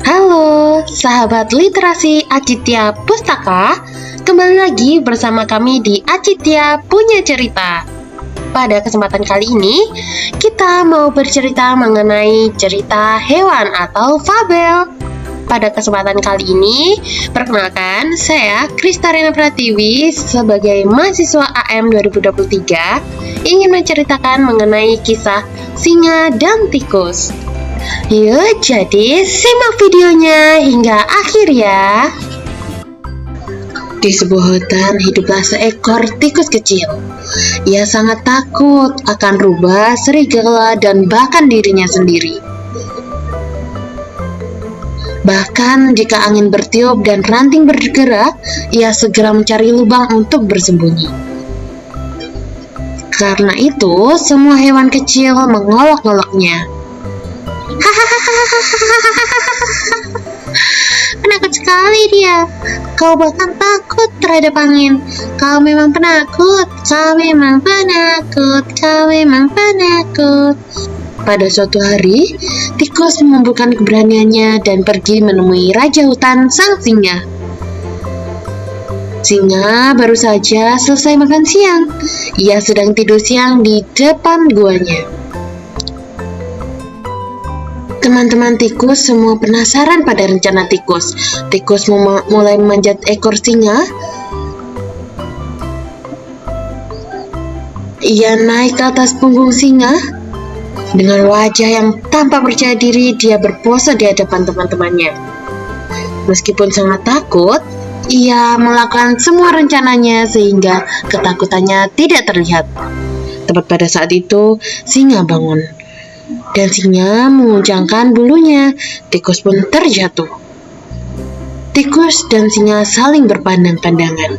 Halo, sahabat literasi Acitya Pustaka. Kembali lagi bersama kami di Acitya Punya Cerita. Pada kesempatan kali ini, kita mau bercerita mengenai cerita hewan atau fabel. Pada kesempatan kali ini, perkenalkan saya Kristarina Pratiwi sebagai mahasiswa AM 2023 ingin menceritakan mengenai kisah singa dan tikus. Yuk, jadi simak videonya hingga akhir ya. Di sebuah hutan hiduplah seekor tikus kecil. Ia sangat takut akan rubah, serigala, dan bahkan dirinya sendiri. Bahkan jika angin bertiup dan ranting bergerak, ia segera mencari lubang untuk bersembunyi. Karena itu, semua hewan kecil mengolok-oloknya. Penakut sekali dia. Kau bahkan takut terhadap angin. Kau memang penakut. Kau memang penakut. Kau memang penakut. Pada suatu hari, tikus mengumpulkan keberaniannya dan pergi menemui raja hutan sang singa. Singa baru saja selesai makan siang. Ia sedang tidur siang di depan guanya. Teman-teman tikus semua penasaran pada rencana tikus. Tikus mulai memanjat ekor singa. Ia naik ke atas punggung singa. Dengan wajah yang tanpa percaya diri, dia berpose di hadapan teman-temannya. Meskipun sangat takut, ia melakukan semua rencananya sehingga ketakutannya tidak terlihat. Tepat pada saat itu, singa bangun. Dan singa menguncangkan bulunya. Tikus pun terjatuh. Tikus dan singa saling berpandang-pandangan.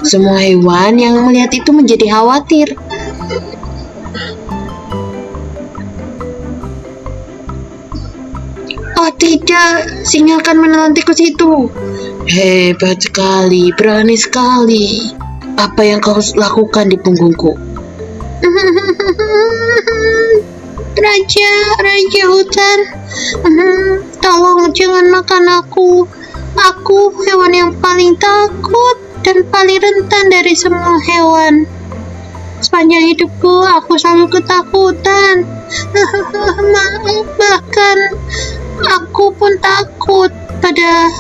Semua hewan yang melihat itu menjadi khawatir. Oh tidak, singa akan menelan tikus itu. Hebat sekali, berani sekali. Apa yang kau lakukan di punggungku? Raja hutan, tolong jangan makan aku. Aku hewan yang paling takut dan paling rentan dari semua hewan. Sepanjang hidupku, aku selalu ketakutan. Maaf, bahkan aku pun takut pada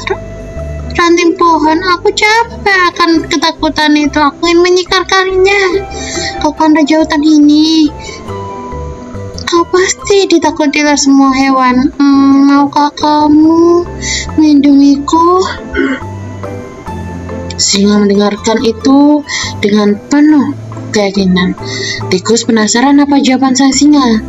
ranting pohon. Aku capek akan ketakutan itu. Aku ingin menyikarkannya. Kau kan raja hutan ini. Kau pasti ditakuti oleh semua hewan. Maukah kamu melindungiku? Singa mendengarkan itu dengan penuh keyakinan. Tikus penasaran apa jawaban sang singa.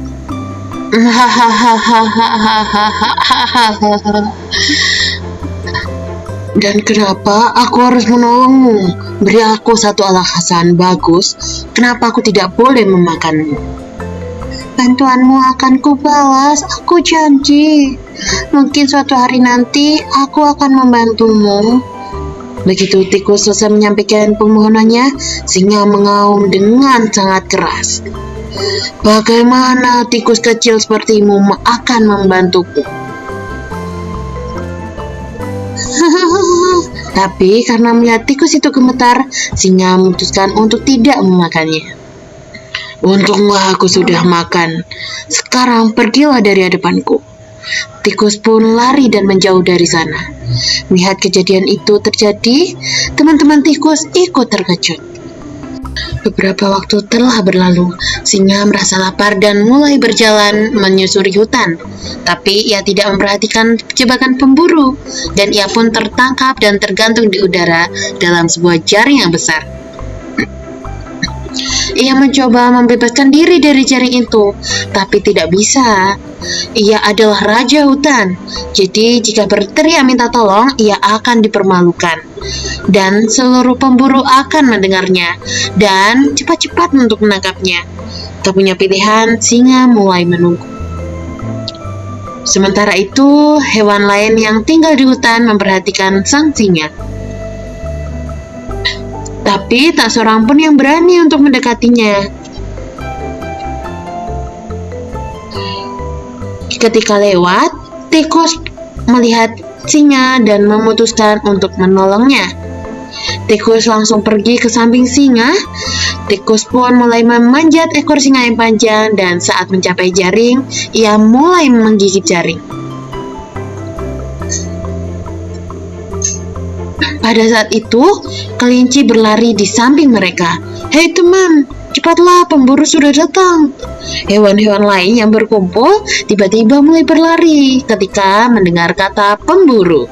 Dan kenapa aku harus menolongmu? Beri aku satu alasan bagus kenapa aku tidak boleh memakanmu. Bantuanmu akan kubalas, aku janji. Mungkin suatu hari nanti aku akan membantumu. Begitu tikus selesai menyampaikan permohonannya, singa mengaum dengan sangat keras. Bagaimana tikus kecil sepertimu akan membantuku? Tapi karena melihat tikus itu gemetar, singa memutuskan untuk tidak memakannya. Untunglah aku sudah makan. Sekarang pergilah dari hadapanku. Tikus pun lari dan menjauh dari sana. Melihat kejadian itu terjadi, teman-teman tikus ikut terkejut. Beberapa waktu telah berlalu, singa merasa lapar dan mulai berjalan menyusuri hutan. Tapi ia tidak memperhatikan jebakan pemburu, dan ia pun tertangkap dan tergantung di udara dalam sebuah jaring yang besar. Ia mencoba membebaskan diri dari jaring itu, tapi tidak bisa. Ia adalah raja hutan, jadi jika berteriak minta tolong, ia akan dipermalukan. Dan seluruh pemburu akan mendengarnya, dan cepat-cepat untuk menangkapnya. Tak punya pilihan, singa mulai menunggu. Sementara itu, hewan lain yang tinggal di hutan memperhatikan sang singa. Tapi tak seorang pun yang berani untuk mendekatinya. Ketika lewat, tikus melihat singa dan memutuskan untuk menolongnya. Tikus langsung pergi ke samping singa. Tikus pun mulai memanjat ekor singa yang panjang dan saat mencapai jaring, ia mulai menggigit jaring. Pada saat itu, kelinci berlari di samping mereka. "Hei teman, cepatlah, pemburu sudah datang." Hewan-hewan lain yang berkumpul tiba-tiba mulai berlari ketika mendengar kata pemburu.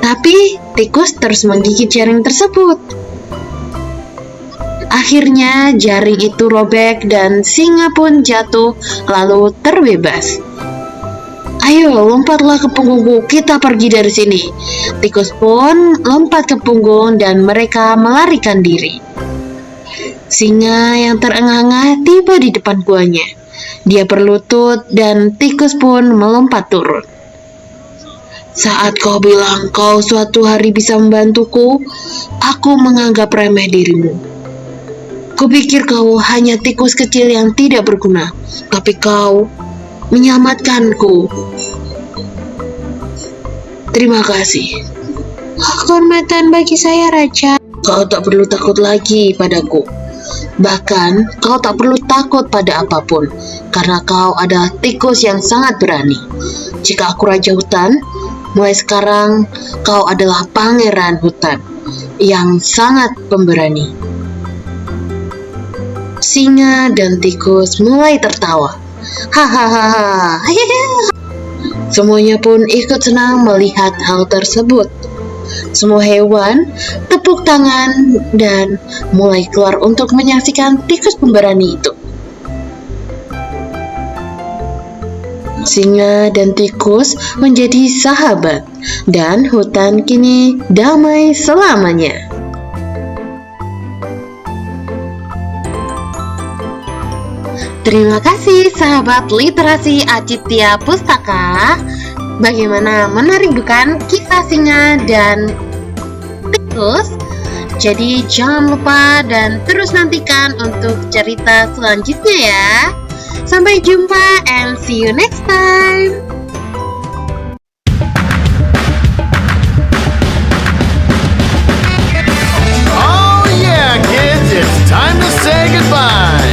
Tapi tikus terus menggigit jaring tersebut. Akhirnya jaring itu robek dan singa pun jatuh lalu terbebas. "Ayo, lompatlah ke punggungku, kita pergi dari sini." Tikus pun lompat ke punggung dan mereka melarikan diri. Singa yang terengah-engah tiba di depan guanya. Dia berlutut dan tikus pun melompat turun. "Saat kau bilang kau suatu hari bisa membantuku, aku menganggap remeh dirimu. Kupikir kau hanya tikus kecil yang tidak berguna, tapi kau menyelamatkanku. Terima kasih." "Kehormatan bagi saya, Raja." "Kau tak perlu takut lagi padaku. Bahkan kau tak perlu takut pada apapun, karena kau adalah tikus yang sangat berani. Jika aku Raja Hutan, mulai sekarang kau adalah pangeran hutan yang sangat pemberani." Singa dan tikus mulai tertawa. Hahaha. Semuanya pun ikut senang melihat hal tersebut. Semua hewan tepuk tangan dan mulai keluar untuk menyaksikan tikus pemberani itu. Singa dan tikus menjadi sahabat, dan hutan kini damai selamanya. Terima kasih sahabat literasi Aditya Pustaka. Bagaimana menarik bukan kisah singa dan tikus? Jadi jangan lupa dan terus nantikan untuk cerita selanjutnya ya. Sampai jumpa and see you next time. Oh yeah, kids, it's time to say goodbye.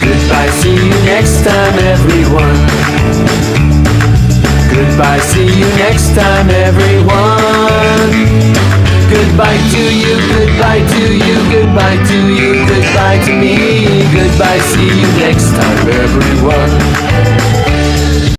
Goodbye, see you next time, everyone. Goodbye, see you next time, everyone. Goodbye to you, goodbye to you, goodbye to you, goodbye to me. Goodbye, see you next time, everyone.